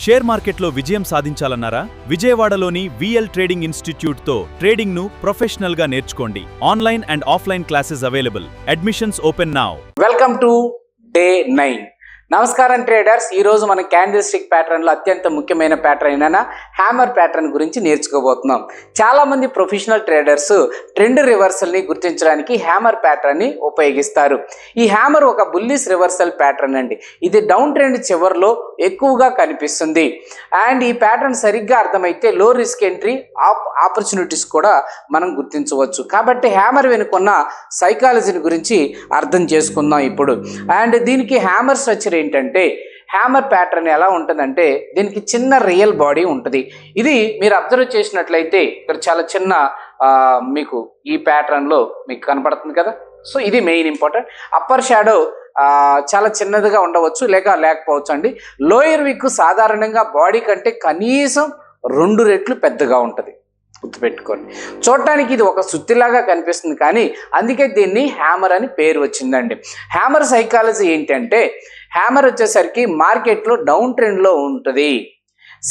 Share మార్కెట్లో విజయం సాధించాలన్నారా? విజయవాడలోని విఎల్ ట్రేడింగ్ ఇన్స్టిట్యూట్తో ట్రేడింగ్ను ప్రొఫెషనల్గా నేర్చుకోండి. Online and offline classes available. Admissions open now. Welcome to day 9. నమస్కారం ట్రేడర్స్. ఈరోజు మన క్యాండిల్ స్టిక్ ప్యాటర్న్లో అత్యంత ముఖ్యమైన ప్యాటర్న్ అయిన హ్యామర్ ప్యాటర్న్ గురించి నేర్చుకోబోతున్నాం. చాలామంది ప్రొఫెషనల్ ట్రేడర్స్ ట్రెండ్ రివర్సల్ని గుర్తించడానికి హ్యామర్ ప్యాటర్న్ని ఉపయోగిస్తారు. ఈ హ్యామర్ ఒక బుల్లిష్ రివర్సల్ ప్యాటర్న్ అండి. ఇది డౌన్ ట్రెండ్ చివరిలో ఎక్కువగా కనిపిస్తుంది. అండ్ ఈ ప్యాటర్న్ సరిగ్గా అర్థమైతే లో రిస్క్ ఎంట్రీ ఆపర్చునిటీస్ కూడా మనం గుర్తించవచ్చు. కాబట్టి హ్యామర్ వెనుకున్న సైకాలజీని గురించి అర్థం చేసుకుందాం ఇప్పుడు. అండ్ దీనికి హ్యామర్ స్ట్రక్చర్ ఏంటంటే, హ్యామర్ ప్యాటర్న్ ఎలా ఉంటుందంటే దీనికి చిన్న రియల్ బాడీ ఉంటుంది. ఇది మీరు అబ్జర్వ్ చేసినట్లయితే ఇక్కడ చాలా చిన్న మీకు ఈ ప్యాటర్న్లో మీకు కనపడుతుంది కదా. సో ఇది మెయిన్ ఇంపార్టెంట్. అప్పర్ షాడో చాలా చిన్నదిగా ఉండవచ్చు లేకపోవచ్చు అండి. లోయర్ విక్ సాధారణంగా బాడీ కంటే కనీసం 2 రెట్లు పెద్దగా ఉంటుంది. గుర్తుపెట్టుకోండి. చూడటానికి ఇది ఒక సుత్తిలాగా కనిపిస్తుంది, కానీ అందుకే దీన్ని హ్యామర్ అని పేరు వచ్చిందండి. హ్యామర్ సైకాలజీ ఏంటంటే, హ్యామర్ వచ్చేసరికి మార్కెట్లో డౌన్ ట్రెండ్లో ఉంటుంది.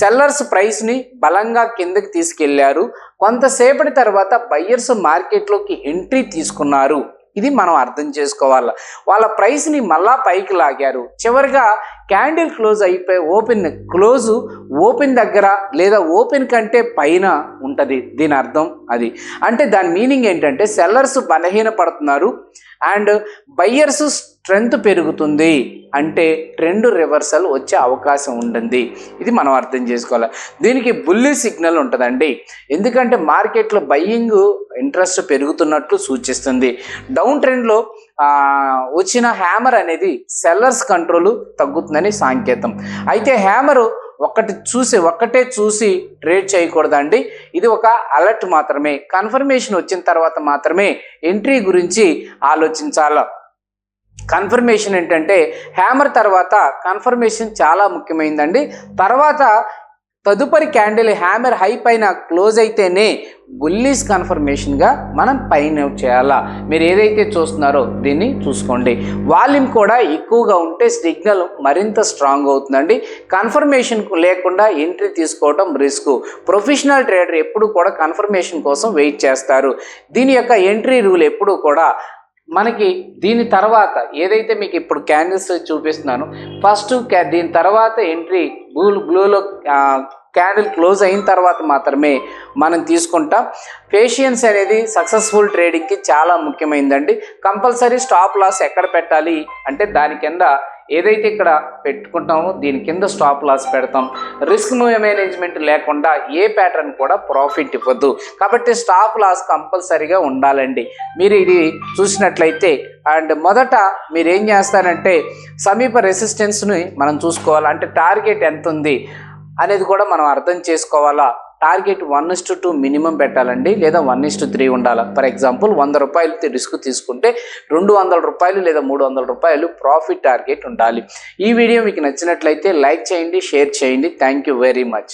సెల్లర్స్ ప్రైస్ని బలంగా కిందకి తీసుకెళ్లారు. కొంతసేపటి తర్వాత బయ్యర్స్ మార్కెట్లోకి ఎంట్రీ తీసుకున్నారు. ఇది మనం అర్థం చేసుకోవాలి. వాళ్ళ ప్రైస్ని మళ్ళా పైకి లాగారు. చివరిగా క్యాండిల్ క్లోజ్ అయిపోయి ఓపెన్ దగ్గర లేదా ఓపెన్ కంటే పైన ఉంటుంది. దీని అర్థం అది. అంటే దాని మీనింగ్ ఏంటంటే సెల్లర్స్ బలహీన పడుతున్నారు అండ్ బయ్యర్స్ స్ట్రెంగ్త్ పెరుగుతుంది. అంటే ట్రెండ్ రివర్సల్ వచ్చే అవకాశం ఉంటుంది. ఇది మనం అర్థం చేసుకోవాలి. దీనికి బుల్లి సిగ్నల్ ఉంటుందండి. ఎందుకంటే మార్కెట్లో బయ్యింగ్ ఇంట్రెస్ట్ పెరుగుతున్నట్లు సూచిస్తుంది. డౌన్ ట్రెండ్లో వచ్చిన హ్యామర్ అనేది సెల్లర్స్ కంట్రోల్ తగ్గుతుందని సంకేతం. అయితే హ్యామర్ ఒక్కటే చూసి ట్రేడ్ చేయకూడదండి. ఇది ఒక అలర్ట్ మాత్రమే. కన్ఫర్మేషన్ వచ్చిన తర్వాత మాత్రమే ఎంట్రీ గురించి ఆలోచించాలి. కన్ఫర్మేషన్ ఏంటంటే హ్యామర్ తర్వాత కన్ఫర్మేషన్ చాలా ముఖ్యమైనదండి. తర్వాత తదుపరి క్యాండిల్ హ్యామర్ హై పైన క్లోజ్ అయితేనే బుల్లిష్ కన్ఫర్మేషన్గా మనం పైన చేయాలా. మీరు ఏదైతే చూస్తున్నారో దీన్ని చూసుకోండి. వాల్యూమ్ కూడా ఎక్కువగా ఉంటే సిగ్నల్ మరింత స్ట్రాంగ్ అవుతుందండి. కన్ఫర్మేషన్ లేకుండా ఎంట్రీ తీసుకోవడం రిస్క్. ప్రొఫెషనల్ ట్రేడర్ ఎప్పుడు కూడా కన్ఫర్మేషన్ కోసం వెయిట్ చేస్తారు. దీని యొక్క ఎంట్రీ రూల్ ఎప్పుడు కూడా మనకి దీని తర్వాత ఏదైతే మీకు ఇప్పుడు క్యాండిల్స్ చూపిస్తున్నాను, ఫస్ట్ దీని తర్వాత ఎంట్రీ బ్లూలో క్యాండిల్ క్లోజ్ అయిన తర్వాత మాత్రమే మనం తీసుకుంటాం. పేషియన్స్ అనేది సక్సెస్ఫుల్ ట్రేడింగ్కి చాలా ముఖ్యమైనదండి. కంపల్సరీ స్టాప్ లాస్ ఎక్కడ పెట్టాలి అంటే దాని కింద ఏదైతే ఇక్కడ పెట్టుకుంటామో దీని కింద స్టాప్ లాస్ పెడతాం. రిస్క్ మేనేజ్మెంట్ లేకుండా ఏ ప్యాటర్న్ కూడా ప్రాఫిట్ ఇవ్వద్దు. కాబట్టి స్టాప్ లాస్ కంపల్సరీగా ఉండాలండి. మీరు ఇది చూసినట్లయితే అండ్ మొదట మీరు ఏం చేస్తారంటే సమీప రెసిస్టెన్స్ని మనం చూసుకోవాలి. అంటే టార్గెట్ ఎంత ఉంది అనేది కూడా మనం అర్థం చేసుకోవాలా. టార్గెట్ 1:2 మినిమం పెట్టాలండి, లేదా 1:3 ఉండాలి. ఫర్ ఎగ్జాంపుల్ 100 రూపాయలు రిస్క్ తీసుకుంటే 200 రూపాయలు లేదా 300 రూపాయలు ప్రాఫిట్ టార్గెట్ ఉండాలి. ఈ వీడియో మీకు నచ్చినట్లయితే లైక్ చేయండి, షేర్ చేయండి. Thank you very much.